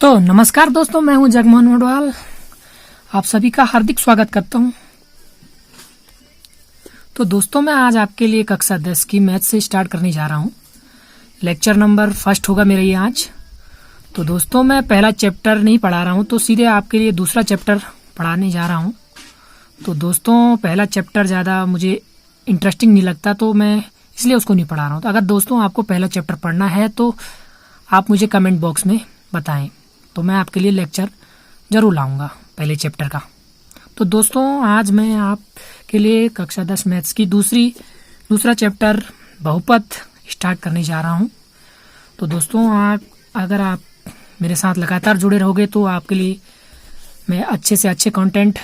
तो नमस्कार दोस्तों, मैं हूं जगमोहन मोडवाल। आप सभी का हार्दिक स्वागत करता हूं। तो दोस्तों, मैं आज आपके लिए कक्षा 10 की मैथ से स्टार्ट करने जा रहा हूं। लेक्चर नंबर फर्स्ट होगा मेरा ये आज। तो दोस्तों, मैं पहला चैप्टर नहीं पढ़ा रहा हूं, तो सीधे आपके लिए दूसरा चैप्टर पढ़ाने जा रहा हूं। तो दोस्तों, पहला चैप्टर ज़्यादा मुझे इंटरेस्टिंग नहीं लगता, तो मैं इसलिए उसको नहीं पढ़ा रहा हूँ। तो अगर दोस्तों आपको पहला चैप्टर पढ़ना है तो आप मुझे कमेंट बॉक्स में बताएं, तो मैं आपके लिए लेक्चर ज़रूर लाऊंगा पहले चैप्टर का। तो दोस्तों, आज मैं आपके लिए कक्षा 10 मैथ्स की दूसरा चैप्टर बहुपद स्टार्ट करने जा रहा हूं। तो दोस्तों, अगर आप मेरे साथ लगातार जुड़े रहोगे तो आपके लिए मैं अच्छे से अच्छे कंटेंट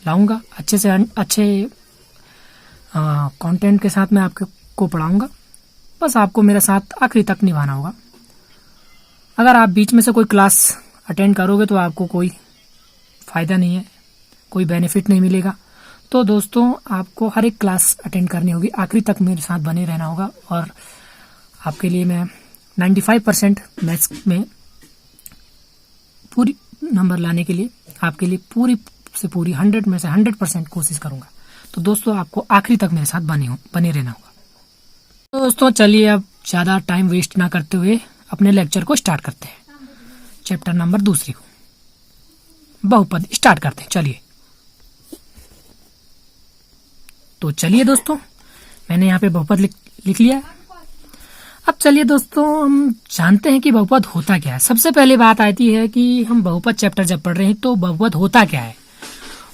लाऊंगा, अच्छे से अच्छे कंटेंट के साथ मैं आपको पढ़ाऊंगा। बस आपको मेरे साथ आखिरी तक निभाना होगा। अगर आप बीच में से कोई क्लास अटेंड करोगे तो आपको कोई फ़ायदा नहीं है, कोई बेनिफिट नहीं मिलेगा। तो दोस्तों, आपको हर एक क्लास अटेंड करनी होगी, आखिरी तक मेरे साथ बने रहना होगा। और आपके लिए मैं 95% मैथ्स में पूरी नंबर लाने के लिए आपके लिए पूरी से पूरी 100 में से 100% कोशिश करूंगा। तो दोस्तों, आपको आखिरी तक मेरे साथ बने रहना होगा। तो दोस्तों, चलिए अब ज़्यादा टाइम वेस्ट ना करते हुए अपने लेक्चर को स्टार्ट करते हैं। चैप्टर नंबर 2 को बहुपद स्टार्ट करते हैं। चलिए। तो चलिए दोस्तों, मैंने यहाँ पे बहुपद लिख लिया। अब चलिए दोस्तों, हम जानते हैं कि बहुपद होता क्या है। सबसे पहले बात आती है कि हम बहुपद चैप्टर जब पढ़ रहे हैं तो बहुपद होता क्या है।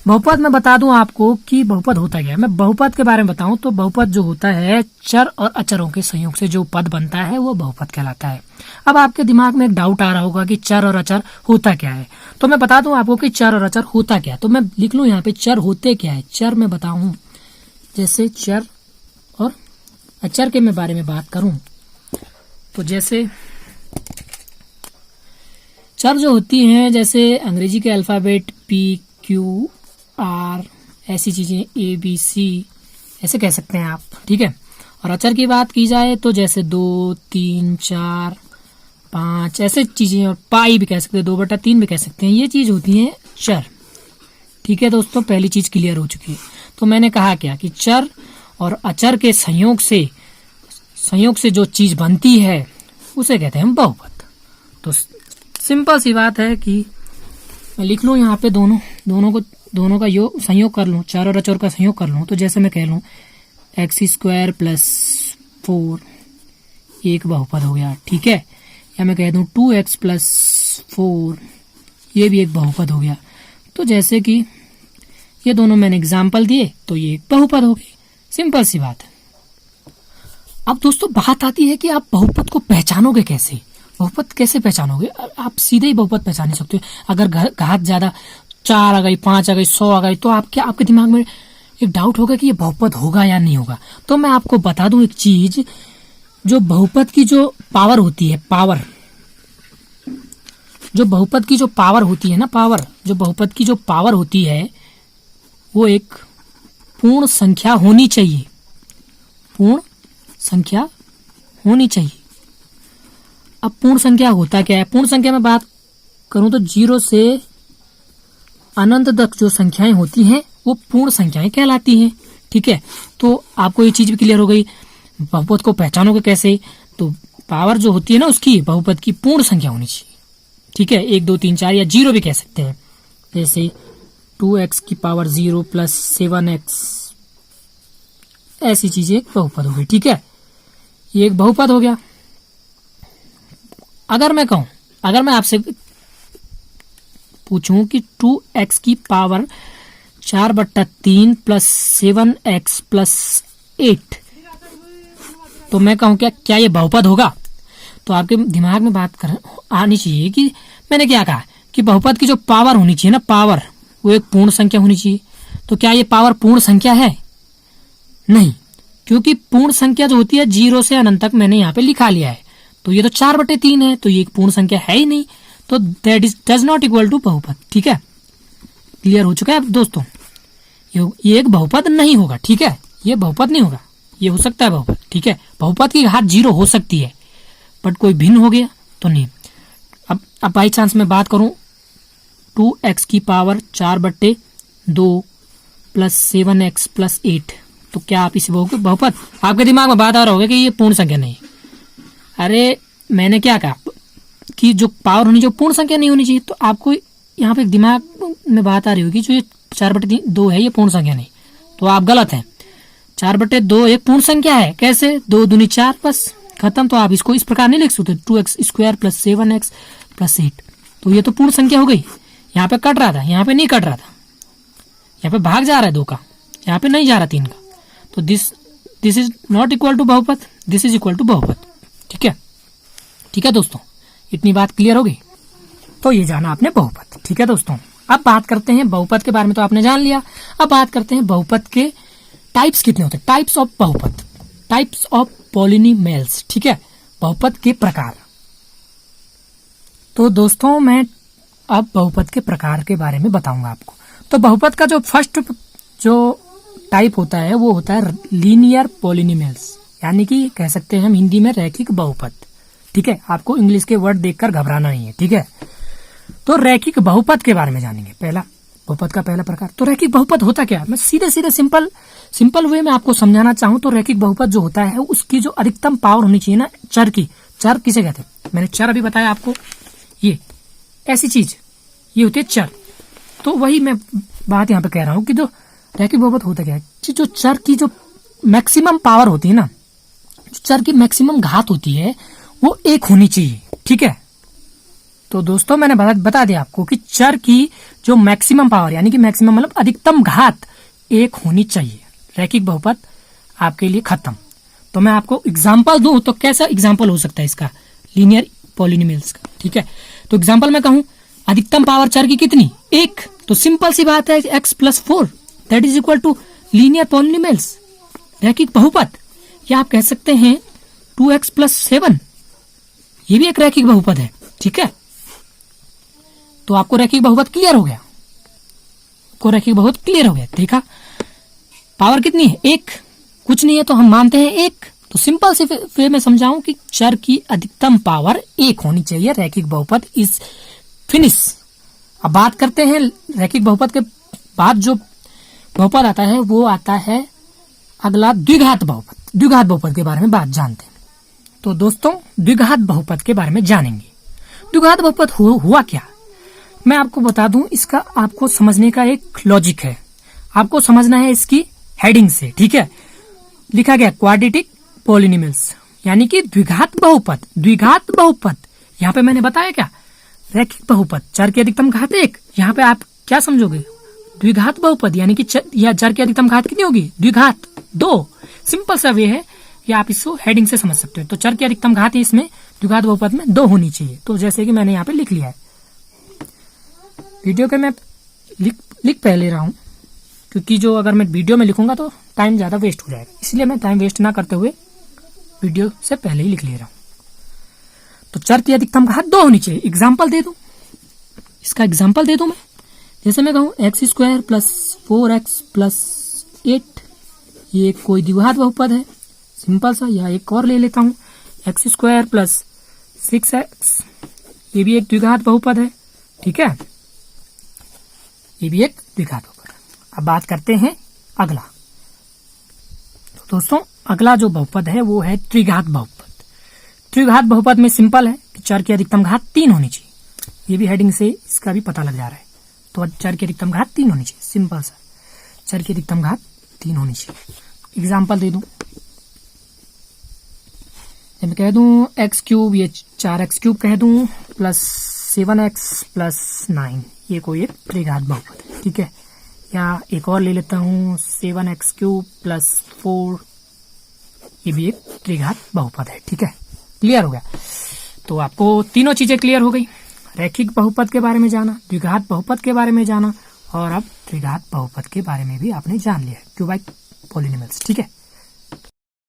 बहुपद मैं बता दूं आपको कि बहुपद होता क्या है। मैं बहुपद के बारे में बताऊं तो बहुपद जो होता है, चर और अचरों के संयोग से जो पद बनता है वो बहुपद कहलाता है। अब आपके दिमाग में एक डाउट आ रहा होगा कि चर और अचर होता क्या है। तो मैं बता दूं आपको कि चर और अचर होता क्या है। तो मैं लिख लूं यहाँ पे चर होते क्या है। चर मैं बताऊं, जैसे चर और अचर के मैं बारे में बात करूं तो जैसे चर जो होती हैं, जैसे अंग्रेजी के अल्फाबेट PQ R, ऐसी चीजें ABC ऐसे कह सकते हैं आप, ठीक है। और अचर की बात की जाए तो जैसे 2, 3, 4, 5 ऐसे चीजें, और पाई भी कह सकते हैं, 2/3 भी कह सकते हैं। ये चीज होती है चर, ठीक है दोस्तों। पहली चीज क्लियर हो चुकी है। तो मैंने कहा क्या कि चर और अचर के संयोग से जो चीज बनती है उसे कहते हैं हम बहुपद। तो सिंपल सी बात है कि मैं लिख लूं यहाँ पे दोनों का संयोग कर लूं, चर और अचर का संयोग कर लूं। तो जैसे मैं कह लूं x² + 4 एक बहुपद हो गया, ठीक है। या मैं कह दूं 2x + 4 ये भी एक बहुपद हो गया। तो जैसे कि ये दोनों मैंने एग्जाम्पल दिए तो ये एक बहुपद हो गई। सिंपल सी बात है। अब दोस्तों, बात आती है कि आप बहुपद को पहचानोगे कैसे। बहुपद कैसे पहचानोगे? आप सीधे ही बहुपद पहचान नहीं सकते। अगर घात ज्यादा 4 आ गई, 5 आ गई, 100 आ गई, तो आपके दिमाग में एक डाउट होगा कि ये बहुपद होगा या नहीं होगा। तो मैं आपको बता दूं एक चीज, जो बहुपद की जो पावर होती है, जो बहुपद की जो पावर होती है ना, जो बहुपद की जो पावर होती है वो एक पूर्ण संख्या होनी चाहिए। पूर्ण संख्या होनी चाहिए। अब पूर्ण संख्या होता क्या है? पूर्ण संख्या में बात करूं तो 0 से अनंत तक जो संख्याएं होती हैं वो पूर्ण संख्याएं कहलाती हैं, ठीक है। तो आपको ये चीज भी क्लियर हो गई। बहुपद को पहचानोगे कैसे? तो पावर जो होती है ना उसकी, बहुपद की पूर्ण संख्या होनी चाहिए, ठीक है। 1, 2, 3, 4 या 0 भी कह सकते हैं। जैसे 2x⁻0 + 7x, ऐसी चीजें एक बहुपद हो गई, ठीक है। ये एक बहुपद हो गया। अगर मैं आपसे पूछूं कि 2x⁻4/3 + 7x + 8, तो मैं कहूं क्या ये बहुपद होगा? तो आपके दिमाग में बात आनी चाहिए कि मैंने क्या कहा कि बहुपद की जो पावर होनी चाहिए ना, पावर, वो एक पूर्ण संख्या होनी चाहिए। तो क्या ये पावर पूर्ण संख्या है? नहीं, क्योंकि पूर्ण संख्या जो होती है 0 से अनंत तक मैंने यहाँ पे लिखा लिया है। तो ये तो 4/3 है, तो ये एक पूर्ण संख्या है ही नहीं। तो that does not equal to बहुपद, ठीक है। क्लियर हो चुका है दोस्तों? ये एक बहुपद नहीं होगा, ठीक है। ये बहुपद नहीं होगा। ये हो सकता है बहुपद, ठीक है। बहुपद की घात 0 हो सकती है, बट कोई भिन्न हो गया तो नहीं। अब अब बाई चांस मैं बात करूं 2x की पावर 4/2 प्लस 7x प्लस 8, तो क्या आप इसे बहुपद? आपके दिमाग में बात आ रहा होगा कि ये पूर्ण संख्या नहीं है। अरे मैंने क्या कहा कि जो पावर होनी चाहिए पूर्ण संख्या नहीं होनी चाहिए, तो आपको यहाँ पे दिमाग में बात आ रही होगी जो ये 4/2 है ये पूर्ण संख्या नहीं, तो आप गलत हैं। 4/2 एक पूर्ण संख्या है। कैसे? 2 दूनी 4, बस खत्म। तो आप इसको इस प्रकार नहीं लिख सकते 2x² प्लस 7x प्लस 8, तो ये तो पूर्ण संख्या हो गई। यहाँ पे कट रहा था, यहाँ पे नहीं कट रहा था, यहाँ पे भाग जा रहा है 2 का, यहाँ पे नहीं जा रहा 3 का, तो this is not equal to बहुपद, दिस इज इक्वल टू बहुपद। ठीक है, ठीक है दोस्तों, इतनी बात क्लियर हो गई। तो ये जाना आपने बहुपद। ठीक है दोस्तों, अब बात करते हैं बहुपद के बारे में, तो आपने जान लिया। अब बात करते हैं बहुपद के टाइप्स कितने होते हैं, टाइप्स ऑफ बहुपद, टाइप्स ऑफ पॉलिनोमियल्स। ठीक है, बहुपद के प्रकार। तो दोस्तों मैं अब बहुपद के प्रकार के बारे में बताऊंगा आपको। तो बहुपद का जो फर्स्ट जो टाइप होता है वो होता है लीनियर पॉलिनोमियल्स, यानी कि कह सकते हैं हम हिंदी में रैखिक बहुपद। ठीक है, आपको इंग्लिश के वर्ड देखकर घबराना नहीं है। ठीक है, तो रैखिक बहुपद के बारे में जानेंगे। पहला बहुपद का पहला प्रकार, तो रैखिक बहुपद होता क्या है? मैं सीधे सिंपल वे में आपको समझाना चाहूं तो रैखिक बहुपद जो होता है उसकी जो अधिकतम पावर होनी चाहिए ना चर की, चर किसे कहते हैं? मैंने चर अभी बताया आपको, ये ऐसी चीज ये होती है चर। तो वही मैं बात यहाँ पे कह रहा हूँ कि जो रैखिक बहुपद होता क्या है, जो चर की जो मैक्सिमम पावर होती है ना, जो चर की मैक्सिमम घात होती है वो 1 होनी चाहिए। ठीक है, तो दोस्तों मैंने बता दिया आपको कि चर की जो मैक्सिमम पावर यानी कि मैक्सिमम मतलब अधिकतम घात 1 होनी चाहिए। रैखिक बहुपद आपके लिए खत्म। तो मैं आपको एग्जांपल दूं तो कैसा एग्जांपल हो सकता है इसका, लीनियर पॉलिनोमियल्स का। ठीक है, तो एग्जांपल मैं कहूं अधिकतम पावर चर की कितनी? 1, तो सिंपल सी बात है x + 4 that is equal to linear polynomials, रैखिक बहुपद। या आप कह सकते हैं 2x + 7, ये भी एक रैखिक बहुपद है। ठीक है, तो आपको रैखिक बहुपद क्लियर हो गया, रैखिक बहुपद क्लियर हो गया। देखा पावर कितनी है? 1, कुछ नहीं है तो हम मानते हैं 1। तो सिंपल से वे में समझाऊं कि चर की अधिकतम पावर 1 होनी चाहिए, रैखिक बहुपद इज फिनिश। अब बात करते हैं रैखिक बहुपद के बाद जो बहुपद आता है वो आता है अगला द्विघात बहुपद। द्विघात बहुपद के बारे में बात जानते हैं। तो दोस्तों द्विघात बहुपद के बारे में जानेंगे। द्विघात बहुपद हुआ क्या, मैं आपको बता दूं। इसका आपको समझने का एक लॉजिक है, आपको समझना है इसकी हेडिंग से। ठीक है, लिखा गया क्वाड्रेटिक पॉलिनोमियल्स, यानी कि द्विघात बहुपद। द्विघात बहुपद यहाँ पे मैंने बताया क्या, रैखिक बहुपद, चर की अधिकतम घात 1। यहाँ पे आप क्या समझोगे, द्विघात बहुपद यानी कि चर की अधिकतम घात कितनी होगी? द्विघात 2। सिंपल सा वे है कि आप इसको हेडिंग से समझ सकते हो। तो चर की अधिकतम घात इसमें द्विघात बहुपद में 2 होनी चाहिए। तो जैसे कि मैंने यहाँ पे लिख लिया है, वीडियो के मैं लिख पहले रहा हूँ, क्योंकि जो अगर मैं वीडियो में लिखूंगा तो टाइम ज्यादा वेस्ट हो जाएगा, इसलिए मैं टाइम वेस्ट ना करते हुए वीडियो से पहले ही लिख ले रहा हूँ। तो चर की अधिकतम घात 2 होनी चाहिए। एग्जाम्पल दे दूं, इसका एग्जाम्पल दे दूं मैं, जैसे मैं कहूँ x² + 4x + 8, ये कोई द्विघात बहुपद है सिंपल सा। या एक और ले लेता हूँ x² + 6x, ये भी एक द्विघात बहुपद है। ठीक है, ये भी एक द्विघात बहुपद है। अब बात करते हैं अगला। तो दोस्तों अगला जो बहुपद है वो है त्रिघात बहुपद। त्रिघात बहुपद में सिंपल है कि चर की अधिकतम घात 3 होनी चाहिए। ये भी हेडिंग से इसका भी पता लग जा रहा है। तो चर की अधिकतम घात 3 होनी चाहिए, सिंपल सा, चर की अधिकतम घात 3 होनी चाहिए। एग्जाम्पल दे दूं, मैं कह दूं x³ ये 4x³ कह दूं प्लस 7x + 9, ये कोई एक त्रिघात बहुपद है। ठीक है, या एक और ले लेता हूँ 7x³ + 4, ये भी एक त्रिघात बहुपद है। ठीक है, क्लियर हो गया। तो आपको तीनों चीजें क्लियर हो गई, रैखिक बहुपद के बारे में जाना, द्विघात बहुपद के बारे में जाना, और अब त्रिघात बहुपद के बारे में भी आपने जान लिया है, क्यूबिक पॉलिनोमियल्स। ठीक है।